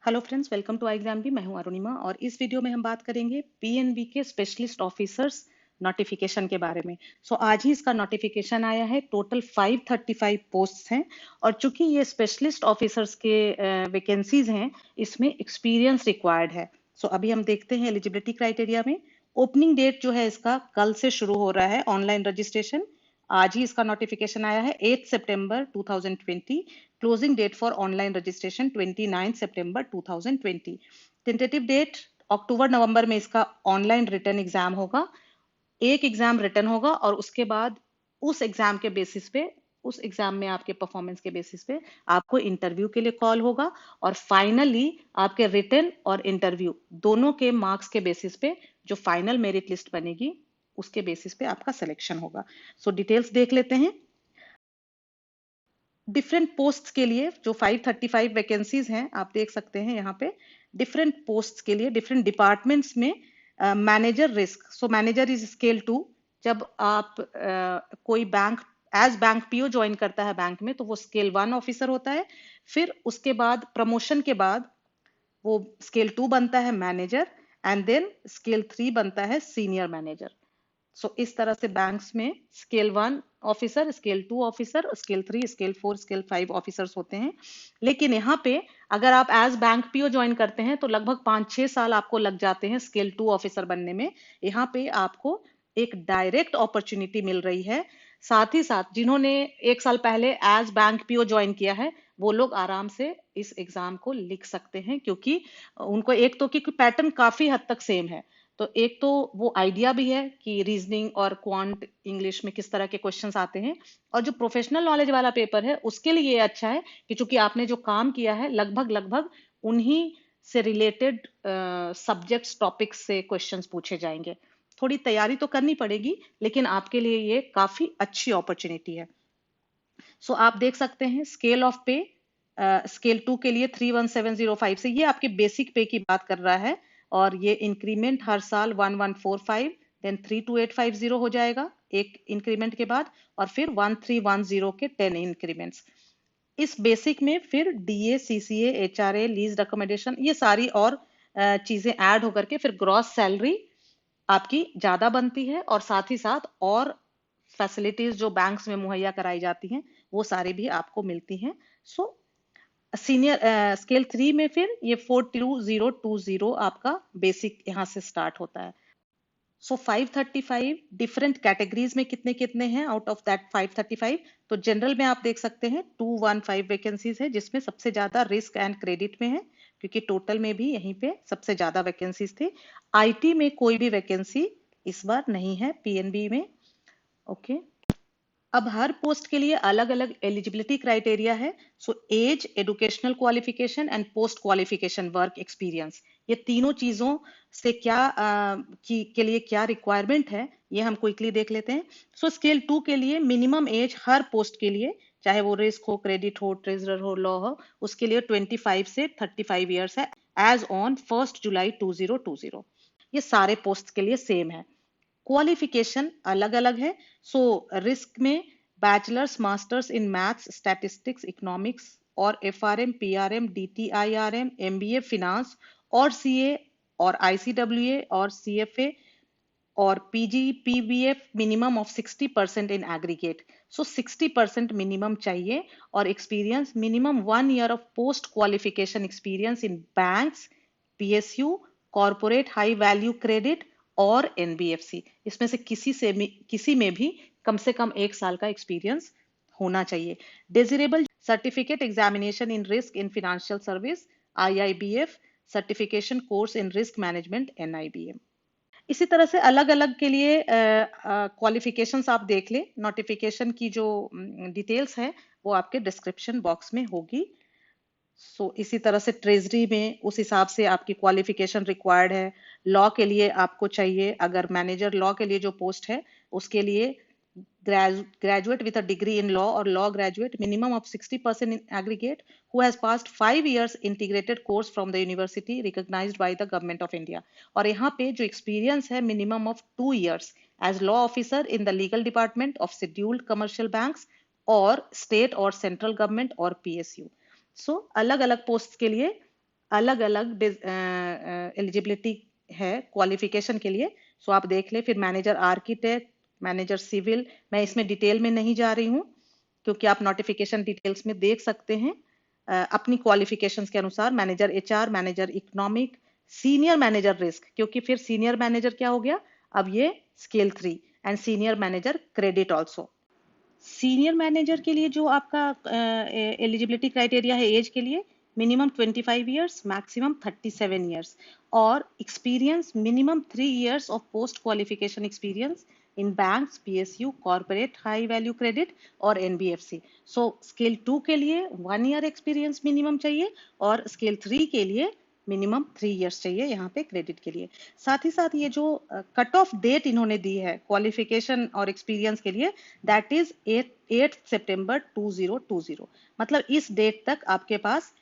Hello friends, welcome to exam भी। मैं हूं अरुणिमा और इस वीडियो में हम बात करेंगे पीएनबी के स्पेशलिस्ट ऑफिसर्स नोटिफिकेशन के बारे में। आज ही इसका नोटिफिकेशन आया है। टोटल 535 पोस्ट्स हैं और चूंकि ये स्पेशलिस्ट ऑफिसर्स के वैकेंसीज हैं, इसमें एक्सपीरियंस रिक्वायर्ड है। अभी हम देखते हैं एलिजिबिलिटी क्राइटेरिया में। ओपनिंग डेट जो है इसका कल से शुरू हो रहा है ऑनलाइन रजिस्ट्रेशन। आज ही इसका नोटिफिकेशन आया है 8 सितंबर 2020। Closing date for online registration 29 सितंबर 2020। टेंटेटिव डेट अक्टूबर नवंबर में इसका ऑनलाइन रिटर्न एग्जाम होगा। एक एग्जाम रिटर्न होगा और उसके बाद उस एग्जाम के बेसिस पे, उस एग्जाम में आपके परफॉर्मेंस के बेसिस पे आपको इंटरव्यू के लिए कॉल होगा और फाइनली आपके रिटर्न और इंटरव्यू दोनों के मार्क्स के बेसिस पे जो फाइनल मेरिट लिस्ट बनेगी उसके बेसिस पे आपका सिलेक्शन होगा। डिटेल्स देख लेते हैं। डिफरेंट पोस्ट के लिए जो 535 वैकेंसीज हैं, आप देख सकते हैं यहाँ पे। डिफरेंट पोस्ट के लिए डिफरेंट डिपार्टमेंट्स में manager risk. Manager is scale 2। जब आप कोई bank as bank PO join करता है बैंक में, तो वो स्केल 1 ऑफिसर होता है। फिर उसके बाद प्रमोशन के बाद वो स्केल 2 बनता है मैनेजर, एंड देन स्केल 3 बनता है सीनियर मैनेजर। इस तरह से बैंक्स में scale 1 officer, scale 2 officer, scale 3, scale 4, scale 5 officers होते हैं। लेकिन यहाँ पे अगर आप एज बैंक पीओ ज्वाइन करते हैं तो लगभग 5-6 साल आपको लग जाते हैं स्केल 2 ऑफिसर बनने में। यहाँ पे आपको एक डायरेक्ट अपॉर्चुनिटी मिल रही है। साथ ही साथ जिन्होंने 1 साल पहले एज बैंक पीओ ज्वाइन किया है, वो लोग आराम से इस एग्जाम को लिख सकते हैं, क्योंकि उनको एक तो कि पैटर्न काफी हद तक सेम है। तो एक तो वो आइडिया भी है कि रीजनिंग और क्वांट इंग्लिश में किस तरह के क्वेश्चंस आते हैं, और जो प्रोफेशनल नॉलेज वाला पेपर है उसके लिए ये अच्छा है कि चूंकि आपने जो काम किया है लगभग लगभग उन्हीं से रिलेटेड सब्जेक्ट्स टॉपिक्स से क्वेश्चंस पूछे जाएंगे। थोड़ी तैयारी तो करनी पड़ेगी, लेकिन आपके लिए ये काफी अच्छी अपॉर्चुनिटी है। आप देख सकते हैं स्केल ऑफ पे। स्केल 2 के लिए 31705 से, ये आपके बेसिक पे की बात कर रहा है, और ये इंक्रीमेंट हर साल 1145, देन 32850 हो जाएगा एक इंक्रीमेंट के बाद, और फिर 1310 के 10 इंक्रीमेंट्स। इस बेसिक में फिर DA, CCA, HRA, lease recommendation, ये सारी और चीजें ऐड होकर के फिर ग्रॉस सैलरी आपकी ज्यादा बनती है, और साथ ही साथ और फैसिलिटीज जो बैंक्स में मुहैया कराई जाती हैं वो सारी भी आपको मिलती हैं। सो सीनियर स्केल 3 में फिर ये 42020 आपका बेसिक यहाँ से स्टार्ट होता है। 535 डिफरेंट कैटेगरीज में कितने कितने हैं आउट ऑफ दैट 535? तो जनरल में आप देख सकते हैं 215 वैकेंसीज है, जिसमें सबसे ज्यादा रिस्क एंड क्रेडिट में है, क्योंकि टोटल में भी यहीं पे सबसे ज्यादा वैकेंसीज थे। आईटी में कोई भी वैकेंसी इस बार नहीं है पीएनबी में। ओके। अब हर पोस्ट के लिए अलग अलग एलिजिबिलिटी क्राइटेरिया है। Age, educational qualification and post qualification work experience, ये तीनों चीजों से क्या के लिए क्या रिक्वायरमेंट है, ये हम क्विकली देख लेते हैं। स्केल 2 के लिए मिनिमम एज हर पोस्ट के लिए, चाहे वो रिस्क हो, क्रेडिट हो, ट्रेजरर हो, लॉ हो, उसके लिए 25 से 35 ईयर्स है, एज ऑन 1 जुलाई 2020। ये सारे पोस्ट के लिए सेम है। क्वालिफिकेशन अलग अलग है। रिस्क में bachelors, masters in maths, statistics, economics, और एफआरएम, पीआरएम, डीटीआईआरएम, एमबीए फिनांस, और सीए, और आईसीडब्ल्यूए, और सीएफए, और PG PBF minimum of 60% in aggregate. 60% minimum चाहिए, और experience minimum 1 year of post qualification experience in banks, PSU, corporate high value credit, और NBFC. इसमें से किसी में भी कम से कम 1 साल का एक्सपीरियंस होना चाहिए। Desirable certificate examination in risk in financial service, IIBF certification course in risk management, NIBM. इसी तरह से अलग अलग के लिए क्वालिफिकेशंस आप देख ले। नोटिफिकेशन की जो डिटेल्स है वो आपके डिस्क्रिप्शन बॉक्स में होगी। इसी तरह से ट्रेजरी में उस हिसाब से आपकी क्वालिफिकेशन रिक्वायर्ड है। लॉ के लिए आपको चाहिए, अगर मैनेजर लॉ के लिए जो पोस्ट है उसके लिए graduate with a degree in law or law graduate, minimum of 60% in aggregate, who has passed 5 years integrated course from the university recognized by the government of India। और यहाँ पे जो experience है minimum of 2 years as law officer in the legal department of scheduled commercial banks और state और central government और PSU। अलग अलग पोस्ट के लिए अलग अलग एलिजिबिलिटी है क्वालिफिकेशन के लिए। सो आप देख ले, फिर मैनेजर आर्किटेक्ट, मैनेजर सिविल, मैं इसमें डिटेल में नहीं जा रही हूँ क्योंकि आप नोटिफिकेशन डिटेल्स में देख सकते हैं अपनी क्वालिफिकेशंस के अनुसार। Manager HR, manager economic, senior manager risk, क्योंकि फिर सीनियर मैनेजर क्या हो गया अब ये scale 3, and senior manager credit also. Senior manager के लिए जो आपका एलिजिबिलिटी क्राइटेरिया है एज के लिए, मिनिमम 25 ईयर्स, मैक्सिमम 37 ईयर्स, और experience minimum 3 years of post qualification experience in banks, PSU, corporate high value credit और एनबीएफसी। सो स्केल 2 के लिए 1 ईयर एक्सपीरियंस मिनिमम चाहिए, और स्केल 3 के लिए मिनिमम 3 ईयर्स चाहिए यहाँ पे क्रेडिट के लिए। साथ ही साथ ये जो कट ऑफ डेट इन्होंने दी है क्वालिफिकेशन और एक्सपीरियंस के लिए, दैट इज 8 सितंबर 2020। मतलब इस डेट तक आपके पास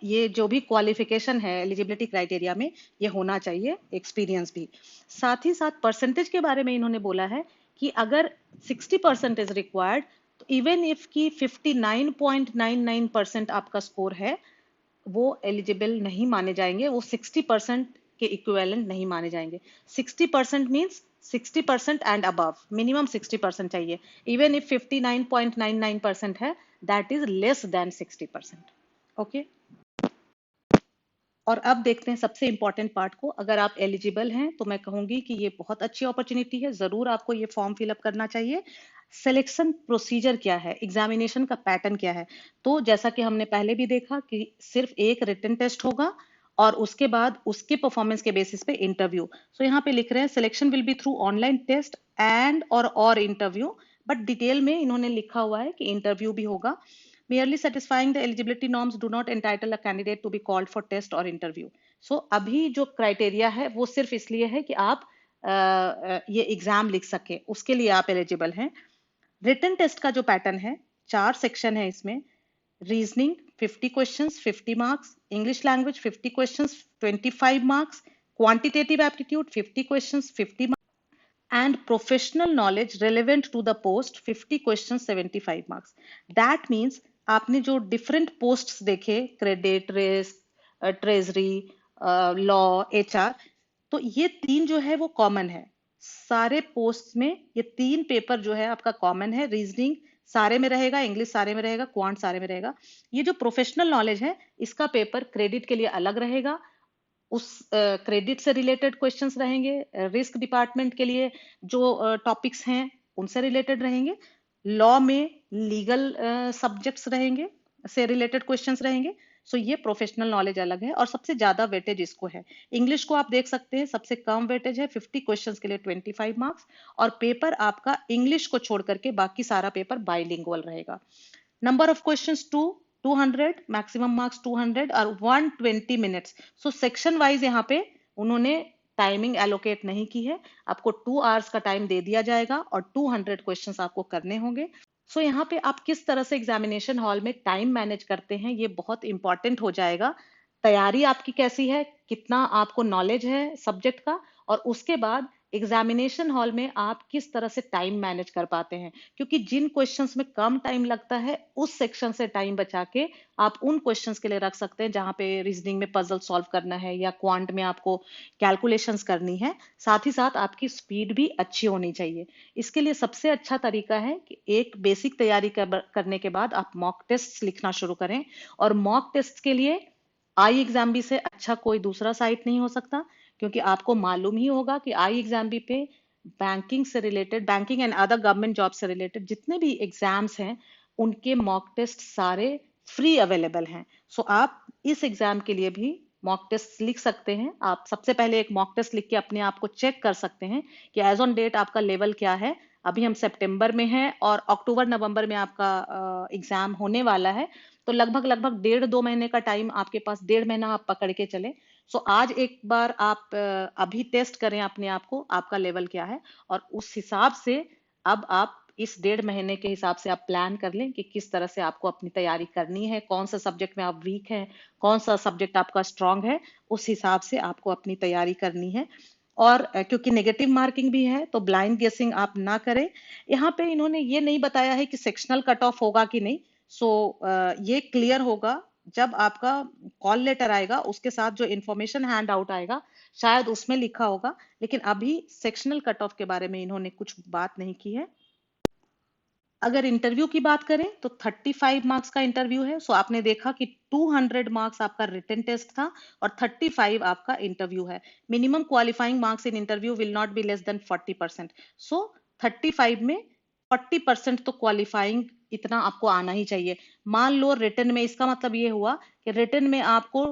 ये जो भी क्वालिफिकेशन है एलिजिबिलिटी क्राइटेरिया में ये होना चाहिए, एक्सपीरियंस भी। साथ ही साथ परसेंटेज के बारे में इन्होंने बोला है कि अगर 60% इज रिक्वायर्ड, तो इवन इफ की 59.99% आपका स्कोर है, वो एलिजिबल नहीं माने जाएंगे, वो 60% के इक्विवेलेंट नहीं माने जाएंगे। 60% मीन्स 60% एंड अबव, मिनिमम 60% चाहिए। इवन इफ 59.99% है, that is less than 60%। Okay, और अब देखते हैं सबसे इंपॉर्टेंट पार्ट को। अगर आप एलिजिबल हैं तो मैं कहूंगी कि ये बहुत अच्छी अपॉर्चुनिटी है, जरूर आपको ये फॉर्म फिलअप करना चाहिए। सिलेक्शन प्रोसीजर क्या है, एग्जामिनेशन का पैटर्न क्या है, तो जैसा कि हमने पहले भी देखा कि सिर्फ एक रिटन टेस्ट होगा और उसके बाद उसके परफॉर्मेंस के बेसिस पे इंटरव्यू। सो यहाँ पे लिख रहे हैं selection will be through online test and और इंटरव्यू, बट डिटेल में इन्होंने लिखा हुआ है कि इंटरव्यू भी होगा। merely satisfying the eligibility norms do not entitle a candidate to be called for test or interview. So अभी जो क्राइटेरिया है वो सिर्फ इसलिए है कि आप ये एग्जाम लिख सके, उसके लिए आप एलिजिबल हैं। रिटन टेस्ट का जो पैटर्न है, 4 सेक्शन है इसमें। Reasoning 50 questions 50 marks, English language 50 questions 25 marks, quantitative aptitude 50 questions 50 and professional knowledge relevant to the post 50 questions 75 marks. That means आपने जो डिफरेंट पोस्ट्स देखे, credit, risk, treasury, law, HR, तो ये 3 जो है वो कॉमन है सारे पोस्ट में। ये 3 पेपर जो है आपका कॉमन है। रीजनिंग सारे में रहेगा, इंग्लिश सारे में रहेगा, क्वांट सारे में रहेगा। ये जो प्रोफेशनल नॉलेज है इसका पेपर क्रेडिट के लिए अलग रहेगा, उस क्रेडिट से रिलेटेड क्वेश्चंस रहेंगे। रिस्क डिपार्टमेंट के लिए जो टॉपिक्स हैं उनसे रिलेटेड रहेंगे। लॉ में लीगल सब्जेक्ट्स रहेंगे, से रिलेटेड क्वेश्चंस रहेंगे। सो ये प्रोफेशनल नॉलेज अलग है, और सबसे ज्यादा वेटेज इसको है। इंग्लिश को आप देख सकते हैं, सबसे कम वेटेज है, 50 क्वेश्चंस के लिए 25 मार्क्स, और पेपर आपका इंग्लिश को छोड़ करके बाकी सारा पेपर बाइलिंगुअल रहेगा। Number of questions 200, maximum marks 200 और 120 मिनट्स। सो सेक्शन वाइज यहाँ पे उन्होंने टाइमिंग एलोकेट नहीं की है, आपको 2 आवर्स का टाइम दे दिया जाएगा और 200 क्वेश्चंस आपको करने होंगे। सो यहाँ पे आप किस तरह से एग्जामिनेशन हॉल में टाइम मैनेज करते हैं ये बहुत इंपॉर्टेंट हो जाएगा। तैयारी आपकी कैसी है, कितना आपको नॉलेज है सब्जेक्ट का, और उसके बाद एग्जामिनेशन हॉल में आप किस तरह से टाइम मैनेज कर पाते हैं। क्योंकि जिन क्वेश्चंस में कम टाइम लगता है उस सेक्शन से टाइम बचा के आप उन क्वेश्चंस के लिए रख सकते हैं जहां पे रीजनिंग में पजल सॉल्व करना है या क्वांट में आपको कैलकुलेशंस करनी है। साथ ही साथ आपकी स्पीड भी अच्छी होनी चाहिए। इसके लिए सबसे अच्छा तरीका है कि एक बेसिक तैयारी करने के बाद आप मॉक टेस्ट लिखना शुरू करें। और मॉक टेस्ट के लिए आई एग्जाम बी से अच्छा कोई दूसरा साइट नहीं हो सकता, क्योंकि आपको मालूम ही होगा कि आई एग्जाम बी पे बैंकिंग से related, banking and other government job से रिलेटेड जितने भी एग्जाम्स हैं उनके मॉक टेस्ट सारे फ्री अवेलेबल हैं। सो आप इस एग्जाम के लिए भी मॉक टेस्ट लिख सकते हैं। आप सबसे पहले एक मॉक टेस्ट लिख के अपने आप को चेक कर सकते हैं कि एज ऑन डेट आपका लेवल क्या है। अभी हम सितंबर में हैं और अक्टूबर नवंबर में आपका एग्जाम होने वाला है, तो लगभग लगभग 1.5-2 महीने का टाइम आपके पास, 1.5 महीना आप पकड़ के चले। सो आज एक बार आप अभी टेस्ट करें अपने आप को, आपका लेवल क्या है, और उस हिसाब से अब आप इस 1.5 महीने के हिसाब से आप प्लान कर लें कि किस तरह से आपको अपनी तैयारी करनी है, कौन सा सब्जेक्ट में आप वीक हैं, कौन सा सब्जेक्ट आपका स्ट्रांग है, उस हिसाब से आपको अपनी तैयारी करनी है। और क्योंकि नेगेटिव मार्किंग भी है तो ब्लाइंड गेसिंग आप ना करें। यहाँ पे इन्होंने ये नहीं बताया है कि सेक्शनल कट ऑफ होगा कि नहीं। सो ये क्लियर होगा जब आपका कॉल लेटर आएगा उसके साथ जो इन्फॉर्मेशन हैंड आउट आएगा शायद उसमें लिखा होगा, लेकिन अभी सेक्शनल कट ऑफ के बारे में इन्होंने कुछ बात नहीं की है। अगर इंटरव्यू की बात करें तो 35 मार्क्स का इंटरव्यू है। सो आपने देखा कि 200 मार्क्स आपका रिटन टेस्ट था और 35 आपका इंटरव्यू है। Minimum qualifying marks in interview will not be less than 40%। सो 35 में 40% तो क्वालिफाइंग इतना आपको आना ही चाहिए। मान लो रिटन में, इसका मतलब ये हुआ कि रिटन में आपको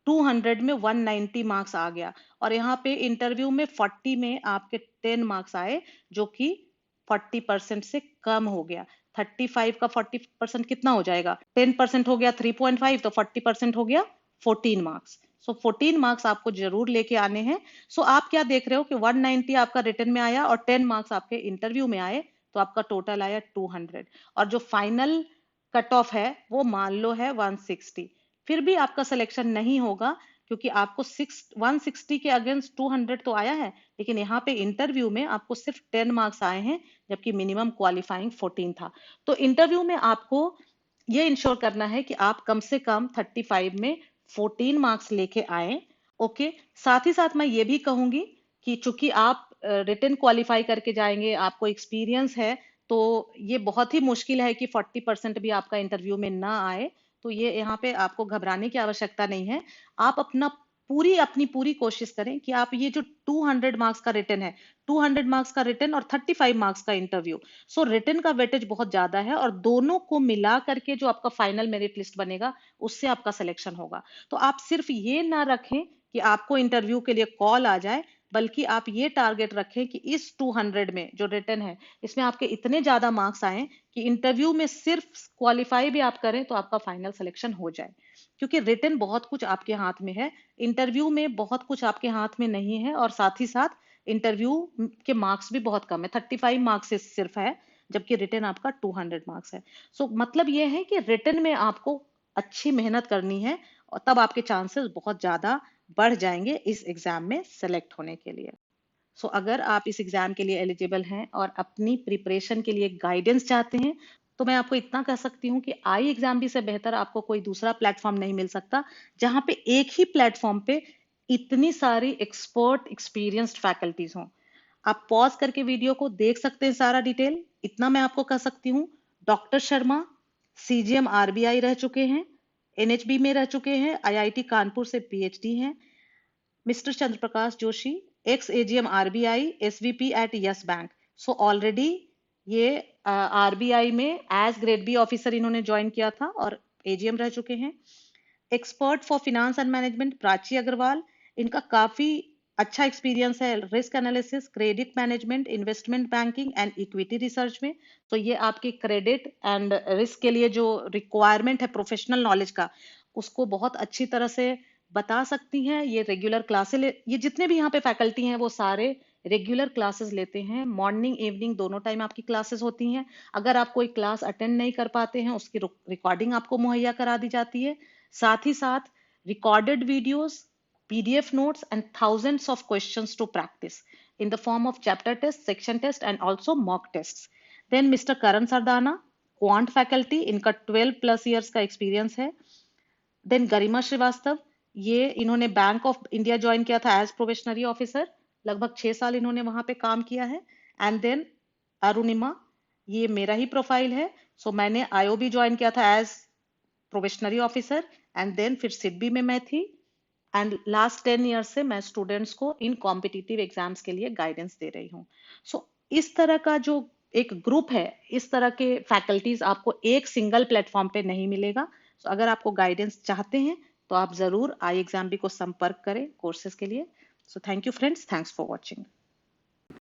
200 में 190 मार्क्स आ गया और यहाँ पे इंटरव्यू में 40 में आपके 10 मार्क्स आए, जो कि 40% से कम हो गया। 35 का 40% कितना हो जाएगा? 10% हो गया 3.5, तो 40% हो गया 14 मार्क्स। सो 14 मार्क्स आपको जरूर लेके आने हैं। सो आप क्या देख रहे हो कि 190 आपका रिटन में आया और 10 मार्क्स आपके इंटरव्यू में आए, तो आपका टोटल आया 200। और जो फाइनल कट ऑफ है वो मान लो है 160। फिर भी आपका सिलेक्शन नहीं होगा क्योंकि आपको 160 के अगेंस्ट 200 तो आया है, लेकिन यहाँ पे इंटरव्यू में आपको सिर्फ 10 मार्क्स आए हैं, जबकि मिनिमम क्वालिफाइंग 14 था। तो इंटरव्यू में आपको ये इंश्योर करना है कि आप कम से कम 35 में 14 मार्क्स लेके आए। ओके, साथ ही साथ मैं ये भी कहूंगी कि चूंकि आप रिटन क्वालिफाई करके जाएंगे, आपको एक्सपीरियंस है, तो ये बहुत ही मुश्किल है कि 40% भी आपका इंटरव्यू में ना आए। तो ये यहाँ पे आपको घबराने की आवश्यकता नहीं है। आप अपनी पूरी कोशिश करें कि आप ये जो 200 मार्क्स का रिटन है, 200 मार्क्स का रिटन और 35 मार्क्स का इंटरव्यू, सो रिटन का वेटेज बहुत ज्यादा है और दोनों को मिला करके जो आपका फाइनल मेरिट लिस्ट बनेगा उससे आपका सिलेक्शन होगा। तो आप सिर्फ ये ना रखें कि आपको इंटरव्यू के लिए कॉल आ जाए, बल्कि आप ये टारगेट रखें कि इस 200 में जो रिटन है इसमें आपके इतने ज्यादा मार्क्स आए कि इंटरव्यू में सिर्फ क्वालिफाई भी आप करें तो आपका फाइनल सिलेक्शन हो जाए। क्योंकि रिटन बहुत कुछ आपके हाथ में है, इंटरव्यू में बहुत कुछ आपके हाथ में नहीं है, और साथ ही साथ इंटरव्यू के मार्क्स भी बहुत कम है, 35 मार्क्स से सिर्फ है, जबकि रिटन आपका 200 मार्क्स है। सो मतलब ये है कि रिटन में आपको अच्छी मेहनत करनी है और तब आपके चांसेस बहुत ज्यादा बढ़ जाएंगे इस एग्जाम में सेलेक्ट होने के लिए। सो अगर आप इस एग्जाम के लिए एलिजिबल हैं और अपनी प्रिपरेशन के लिए गाइडेंस चाहते हैं, तो मैं आपको इतना कह सकती हूँ कि आई एग्जाम भी से बेहतर आपको कोई दूसरा प्लेटफॉर्म नहीं मिल सकता, जहां पे एक ही प्लेटफॉर्म पे इतनी सारी एक्सपर्ट एक्सपीरियंस्ड फैकल्टीज हों। आप पॉज करके वीडियो को देख सकते हैं सारा डिटेल। इतना मैं आपको कह सकती हूँ, डॉक्टर शर्मा सीजीएम आरबीआई रह चुके हैं, एनएचबी में रह चुके हैं, आईआईटी कानपुर से पीएचडी हैं। Mister Chandra Prakash Joshi ex AGM RBI SVP at Yes Bank. So already ये आरबीआई में एज ग्रेड बी ऑफिसर इन्होंने ज्वाइन किया था और एजीएम रह चुके हैं। Expert for finance and management Prachi Agarwal, इनका काफी अच्छा एक्सपीरियंस है risk analysis, credit management, investment banking and equity research में। तो ये आपकी क्रेडिट एंड रिस्क के लिए जो रिक्वायरमेंट है प्रोफेशनल नॉलेज का, उसको बहुत अच्छी तरह से बता सकती हैं। ये रेगुलर क्लासेस ये जितने भी यहाँ पे फैकल्टी हैं वो सारे रेगुलर क्लासेस लेते हैं, मॉर्निंग इवनिंग दोनों टाइम आपकी क्लासेस होती हैं। अगर आप कोई क्लास अटेंड नहीं कर पाते हैं, उसकी रिकॉर्डिंग आपको मुहैया करा दी जाती है। साथ ही साथ recorded videos, PDF notes, and thousands of questions to practice in the form of chapter tests, section tests, and also mock tests. Then Mr. Karan Sardana, quant faculty, इनका 12 plus years का experience है। Then गरिमा श्रीवास्तव, ये इन्होंने bank of India join किया था as probationary officer, लगभग 6 साल इन्होंने वहां पे काम किया है। एंड देन अरुणिमा, ये मेरा ही प्रोफाइल है। सो मैंने आईओबी ज्वाइन किया था as probationary officer and then फिर सिडबी में मैं थी। एंड लास्ट 10 ईयर से मैं स्टूडेंट्स को इन कॉम्पिटिटिव एग्जाम्स के लिए गाइडेंस दे रही हूँ। सो इस तरह का जो एक ग्रुप है, इस तरह के फैकल्टीज आपको एक सिंगल प्लेटफॉर्म पे नहीं मिलेगा। सो अगर आपको गाइडेंस चाहते हैं तो आप जरूर आई एग्जाम भी को संपर्क करें कोर्सेज के लिए। So thank you friends, thanks for watching.